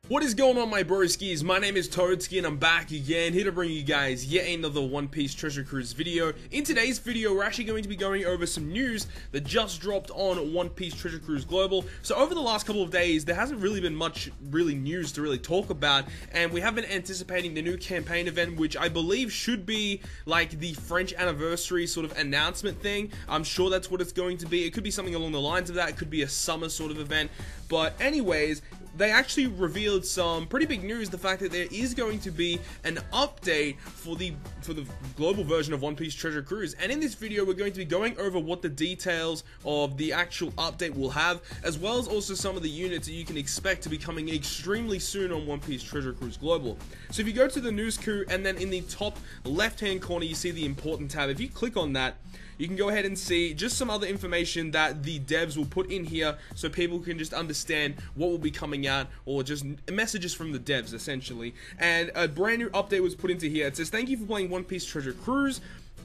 What is going on, my broskiis? My name is Toadski and I'm back again, here to bring you guys yet another One Piece Treasure Cruise video. In today's video, we're actually going to be going over some news that just dropped on One Piece Treasure Cruise Global. So over the last couple of days, there hasn't really been much news to really talk about, and we have been anticipating the new campaign event, which I believe should be like the French anniversary sort of announcement thing. I'm sure that's what it's going to be. It could be something along the lines of that. It could be a summer sort of event. But anyways, they actually revealed some pretty big news, the fact that there is going to be an update for the global version of One Piece Treasure Cruise. And in this video, we're going to be going over what the details of the actual update will have, as well as also some of the units that you can expect to be coming extremely soon on One Piece Treasure Cruise Global. So if you go to the news coup, and then in the top left-hand corner, you see the important tab. If you click on that, you can go ahead and see just some other information that the devs will put in here so people can just understand what will be coming out, or just messages from the devs essentially. And a brand new update was put into here. It says, thank you for playing One Piece Treasure Cruise.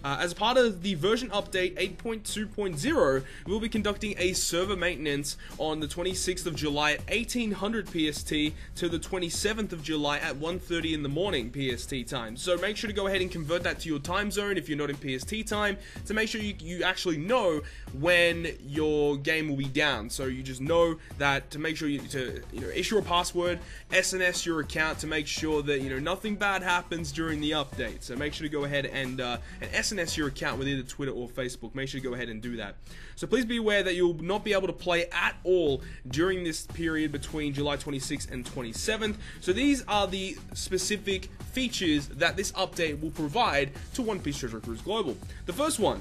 As part of the version update 8.2.0, we'll be conducting a server maintenance on the 26th of July at 1800 PST to the 27th of July at 1:30 in the morning PST time. So make sure to go ahead and convert that to your time zone if you're not in PST time, to make sure you actually know when your game will be down. So you just know that, to make sure you issue a password, SNS your account to make sure that nothing bad happens during the update. So make sure to go ahead and SNS your account with either Twitter or Facebook. Make sure to go ahead and do that. So please be aware that you'll not be able to play at all during this period between July 26th and 27th. So these are the specific features that this update will provide to One Piece Treasure Cruise Global. The first one: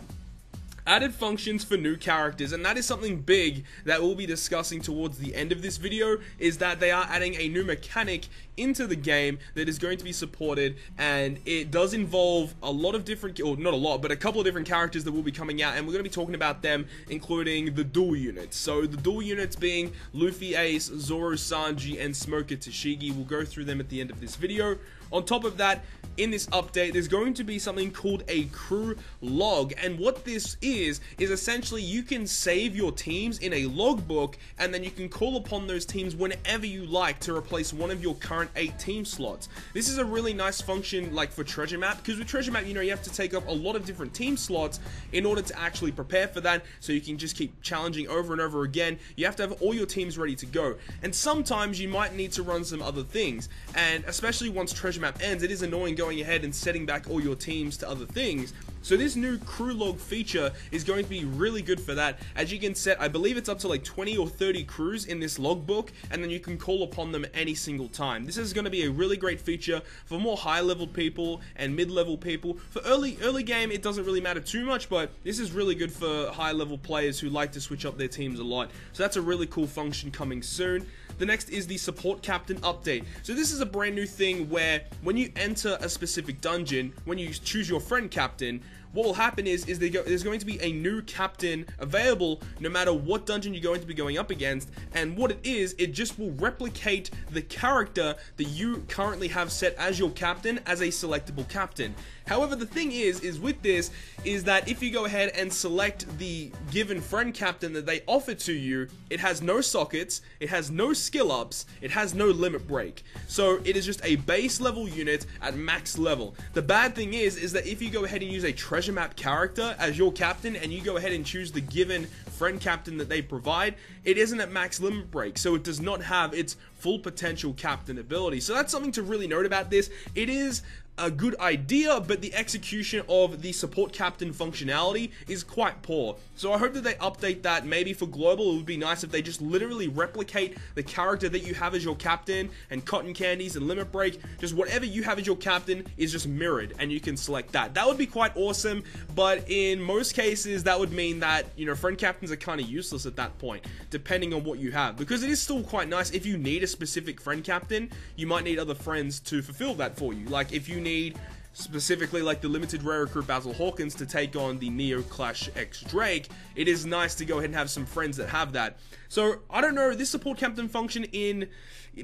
added functions for new characters, and that is something big that we'll be discussing towards the end of this video, is that they are adding a new mechanic into the game that is going to be supported, and it does involve a lot of different, or not a lot, but a couple of different characters that will be coming out, and we're going to be talking about them, including the dual units. So the dual units being Luffy Ace, Zoro Sanji, and Smoker Tashigi. We'll go through them at the end of this video. On top of that, in this update, there's going to be something called a crew log, and what this is essentially you can save your teams in a logbook, and then you can call upon those teams whenever you like to replace one of your current 8 team slots. This is a really nice function, like for Treasure Map, because with Treasure Map, you have to take up a lot of different team slots in order to actually prepare for that, so you can just keep challenging over and over again. You have to have all your teams ready to go, and sometimes you might need to run some other things, and especially once Treasure Map ends, it is annoying going ahead and setting back all your teams to other things. So this new crew log feature is going to be really good for that, as you can set, I believe it's up to like 20 or 30 crews in this logbook, and then you can call upon them any single time. This is going to be a really great feature for more high-level people and mid-level people. For early game, it doesn't really matter too much, but this is really good for high-level players who like to switch up their teams a lot. So that's a really cool function coming soon. The next is the support captain update. So this is a brand new thing where when you enter a specific dungeon, when you choose your friend captain, what will happen is there's going to be a new captain available no matter what dungeon you're going to be going up against, and what it is, it just will replicate the character that you currently have set as your captain as a selectable captain. However, the thing is with this, is that if you go ahead and select the given friend captain that they offer to you, it has no sockets, it has no skill ups, it has no limit break. So it is just a base level unit at max level. The bad thing is that if you go ahead and use a Treasure Map character as your captain, and you go ahead and choose the given friend captain that they provide, it isn't at max limit break, so it does not have its full potential captain ability. So that's something to really note about this. It is a good idea, but the execution of the support captain functionality is quite poor. So I hope that they update that. Maybe for global, it would be nice if they just literally replicate the character that you have as your captain, and cotton candies and limit break, just whatever you have as your captain is just mirrored, and you can select that. That would be quite awesome, but in most cases that would mean that friend captains are kind of useless at that point, depending on what you have, because it is still quite nice. If you need a specific friend captain, you might need other friends to fulfill that for you. Like if you need specifically like the limited rare recruit Basil Hawkins to take on the Neo Clash X Drake, it is nice to go ahead and have some friends that have that. So I don't know, this support captain function in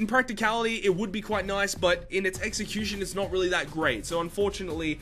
practicality it would be quite nice, but in its execution it's not really that great. So unfortunately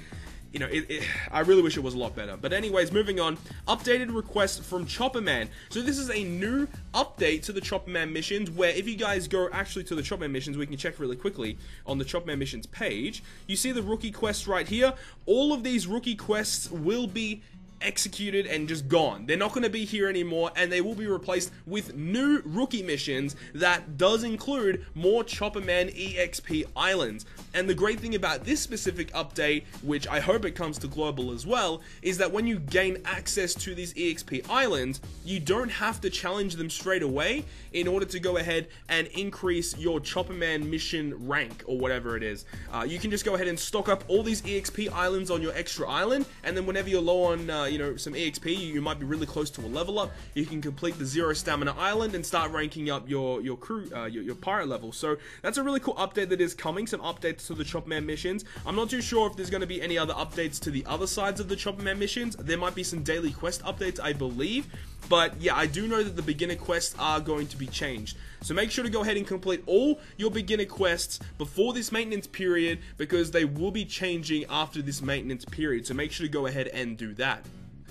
you know, I really wish it was a lot better. But anyways, moving on. Updated request from Chopper Man. So this is a new update to the Chopper Man missions, where if you guys go actually to the Chopper Man missions, we can check really quickly on the Chopper Man missions page. You see the rookie quests right here. All of these rookie quests will be executed and just gone. They're not going to be here anymore, and they will be replaced with new rookie missions that does include more Chopper Man EXP islands. And the great thing about this specific update, which I hope it comes to global as well, is that when you gain access to these EXP islands, you don't have to challenge them straight away in order to go ahead and increase your Chopper Man mission rank or whatever it is. You can just go ahead and stock up all these EXP islands on your extra island, and then whenever you're low on you know, some EXP, you might be really close to a level up, you can complete the 0 stamina island and start ranking up your crew, your pirate level. So that's a really cool update that is coming, some updates to the Chopper Man missions. I'm not too sure if there's going to be any other updates to the other sides of the Chopper Man missions. There might be some daily quest updates, I believe. But yeah, I do know that the beginner quests are going to be changed. So make sure to go ahead and complete all your beginner quests before this maintenance period, because they will be changing after this maintenance period. So make sure to go ahead and do that.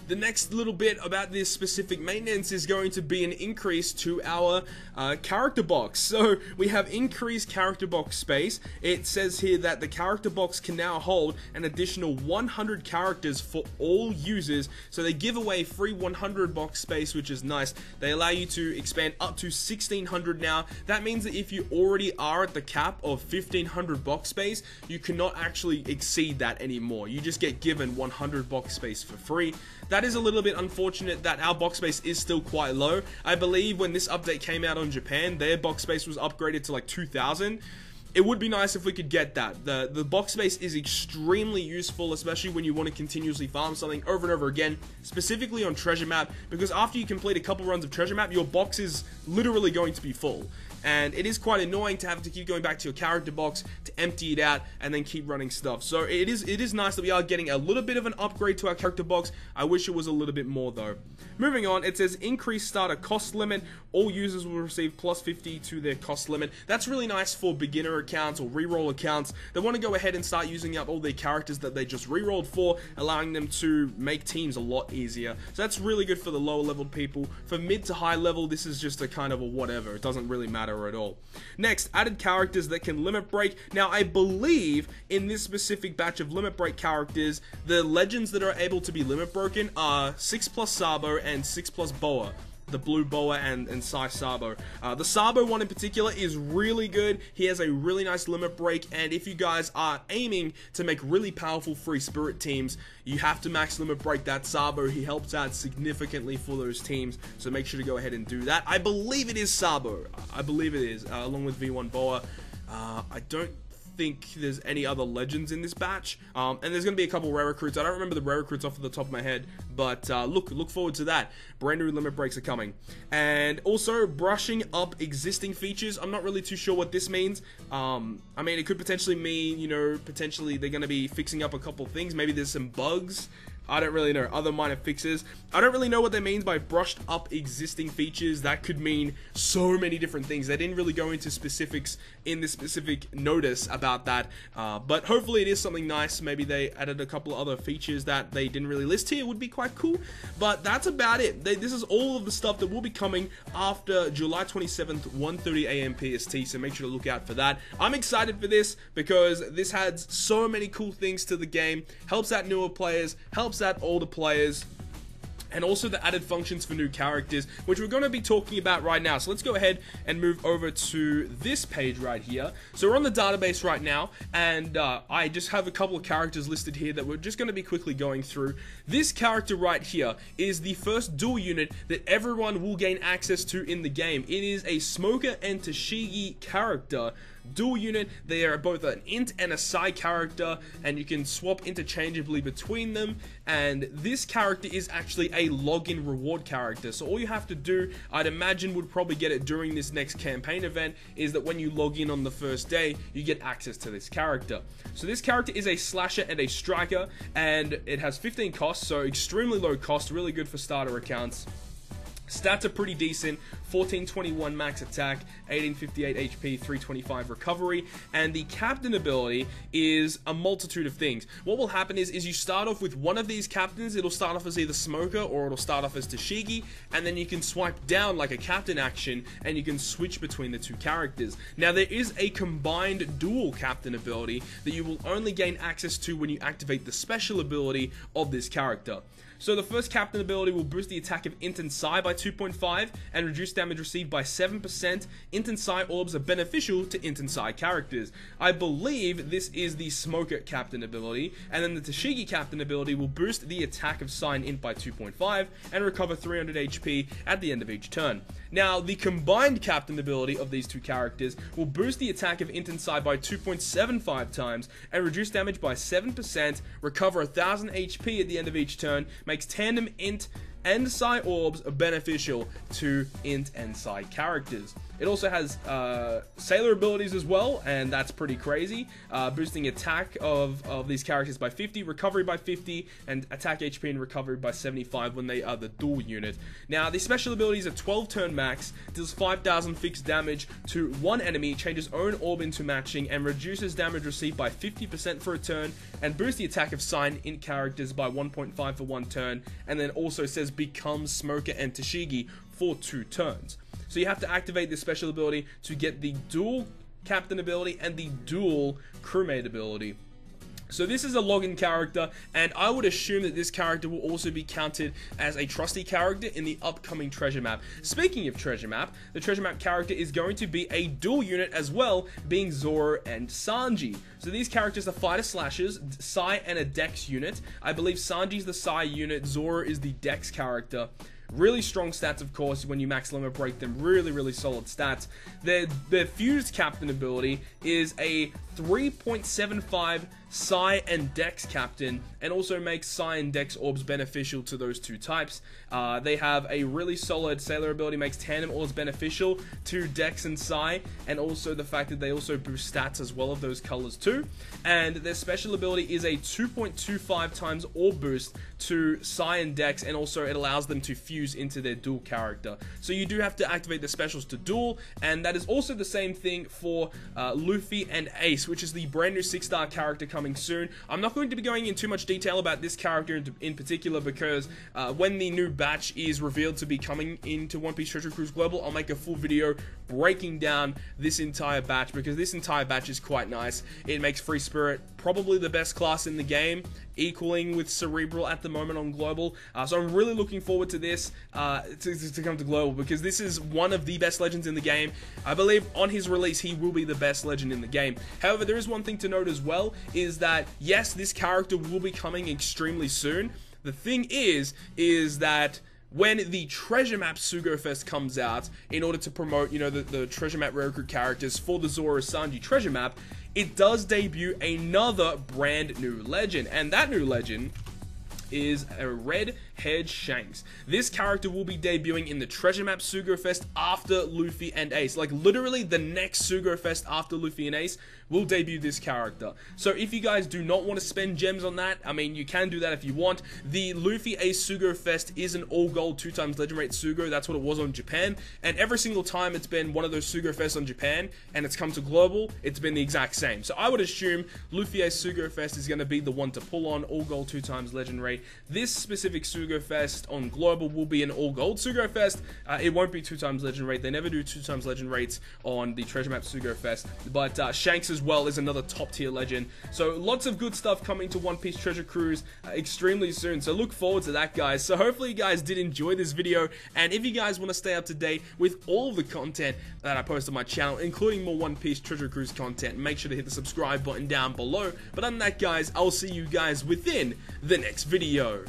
The next little bit about this specific maintenance is going to be an increase to our character box. So we have increased character box space. It says here that the character box can now hold an additional 100 characters for all users. So they give away free 100 box space, which is nice. They allow you to expand up to 1600 now. That means that if you already are at the cap of 1500 box space, you cannot actually exceed that anymore. You just get given 100 box space for free. That is a little bit unfortunate that our box space is still quite low. I believe when this update came out on Japan, their box space was upgraded to like 2000. It would be nice if we could get that. The box space is extremely useful, especially when you want to continuously farm something over and over again, specifically on treasure map, because after you complete a couple runs of treasure map, your box is literally going to be full. And it is quite annoying to have to keep going back to your character box to empty it out and then keep running stuff. So it is nice that we are getting a little bit of an upgrade to our character box. I wish it was a little bit more though. Moving on, it says increased starter cost limit. All users will receive plus 50 to their cost limit. That's really nice for beginner accounts or reroll accounts that want to go ahead and start using up all their characters that they just rerolled for, allowing them to make teams a lot easier. So that's really good for the lower leveled people. For mid to high level, this is just a kind of a whatever. It doesn't really matter at all. Next, added characters that can limit break. Now, I believe in this specific batch of limit break characters, the legends that are able to be limit broken are 6+ Sabo and 6+ Boa. The blue boa and Sai Sabo. The Sabo one in particular is really good. He has a really nice limit break, and if you guys are aiming to make really powerful free spirit teams, you have to max limit break that Sabo. He helps out significantly for those teams, so make sure to go ahead and do that. I believe it is Sabo. I believe it is, along with V1 Boa. I don't think there's any other legends in this batch, and there's going to be a couple rare recruits. I don't remember the rare recruits off the top of my head, but look forward to that. Brand new limit breaks are coming. And also brushing up existing features. I'm not really too sure what this means. I mean, it could potentially mean, you know, potentially they're going to be fixing up a couple things. Maybe there's some bugs. I don't really know. Other minor fixes. I don't really know what that means by brushed up existing features. That could mean so many different things. They didn't really go into specifics in this specific notice about that. But hopefully it is something nice. Maybe they added a couple of other features that they didn't really list here. It would be quite cool. But that's about it. This is all of the stuff that will be coming after July 27th, 1:30 AM PST. So make sure to look out for that. I'm excited for this because this adds so many cool things to the game. Helps out newer players. Helps out older players, and also the added functions for new characters, which we're going to be talking about right now. So let's go ahead and move over to this page right here. So we're on the database right now, and I just have a couple of characters listed here that we're just going to be quickly going through. This character right here is the first dual unit that everyone will gain access to in the game. It is a Smoker and Tashigi character dual unit. They are both an int and a psi character, and you can swap interchangeably between them. And this character is actually a login reward character, so all you have to do, I'd imagine would probably get it during this next campaign event, is that when you log in on the first day, you get access to this character. So this character is a slasher and a striker, and it has 15 costs, so extremely low cost, really good for starter accounts. Stats are pretty decent: 1421 max attack, 1858 HP, 325 recovery, and the captain ability is a multitude of things. What will happen is you start off with one of these captains. It'll start off as either Smoker or it'll start off as Tashigi, and then you can swipe down like a captain action and you can switch between the two characters. Now there is a combined dual captain ability that you will only gain access to when you activate the special ability of this character. So the first captain ability will boost the attack of Int and Psi by 2.5 and reduce damage received by 7%. Int and Psi orbs are beneficial to Int and Psi characters. I believe this is the Smoker captain ability, and then the Tashigi captain ability will boost the attack of Psi and Int by 2.5 and recover 300 HP at the end of each turn. Now, the combined captain ability of these two characters will boost the attack of Int and Psi by 2.75 times and reduce damage by 7%, recover 1000 HP at the end of each turn, makes tandem Int and Psi orbs beneficial to Int and Psi characters. It also has Sailor abilities as well, and that's pretty crazy. Boosting attack of these characters by 50, recovery by 50, and attack HP and recovery by 75 when they are the dual unit. Now, the special abilities are 12 turn max, deals 5000 fixed damage to one enemy, changes own orb into matching, and reduces damage received by 50% for a turn, and boosts the attack of Psi and Int characters by 1.5 for one turn, and then also says become Smoker and Tashigi for 2 turns. So you have to activate this special ability to get the dual captain ability and the dual crewmate ability. So this is a login character, and I would assume that this character will also be counted as a trusty character in the upcoming treasure map. Speaking of treasure map, the treasure map character is going to be a dual unit as well, being Zoro and Sanji. So these characters are fighter slashers, Psi and a Dex unit. I believe Sanji's the Psi unit, Zoro is the Dex character. Really strong stats, of course, when you max limit break them. Really solid stats. Their fused captain ability is a 3.75 Psi and Dex captain, and also makes Psi and Dex orbs beneficial to those two types. They have a really solid Sailor ability, makes tandem orbs beneficial to Dex and Psi, and also the fact that they also boost stats as well of those colors too. And their special ability is a 2.25 times orb boost to Psi and Dex, and also it allows them to fuse into their dual character. So you do have to activate the specials to dual, and that is also the same thing for Luffy and Ace, which is the brand new 6-star character coming soon. I'm not going to be going into too much detail about this character in particular, because when the new batch is revealed to be coming into One Piece Treasure Cruise Global, I'll make a full video breaking down this entire batch, because this entire batch is quite nice. It makes Free Spirit probably the best class in the game, equaling with Cerebral at the moment on Global. So I'm really looking forward to this to come to Global, because this is one of the best legends in the game. I believe on his release he will be the best legend in the game. However, there is one thing to note as well, is that yes, this character will be coming extremely soon. The thing is that when the Treasure Map Sugo Fest comes out, in order to promote, you know, the Treasure Map Rare Recruit characters for the Zoro Sanji Treasure Map, it does debut another brand new legend, and that new legend is a red-haired Shanks. This character will be debuting in the Treasure Map Sugo Fest after Luffy and Ace. Like, literally the next Sugo Fest after Luffy and Ace will debut this character. So if you guys do not want to spend gems on that, I mean, you can do that if you want. The Luffy Ace Sugo Fest is an all-gold 2x legend rate Sugo. That's what it was on Japan. And every single time it's been one of those Sugo Fests on Japan, and it's come to Global, it's been the exact same. So I would assume Luffy Ace Sugo Fest is going to be the one to pull on, all-gold 2x legend rate. This specific Sugo Fest on Global will be an all-gold Sugo Fest. It won't be 2x legend rate. They never do 2x legend rates on the Treasure Map Sugo Fest. But Shanks as well is another top-tier legend. So lots of good stuff coming to One Piece Treasure Cruise extremely soon. So look forward to that, guys. So hopefully you guys did enjoy this video. And if you guys want to stay up to date with all of the content that I post on my channel, including more One Piece Treasure Cruise content, make sure to hit the subscribe button down below. But other than that, guys, I'll see you guys within the next video.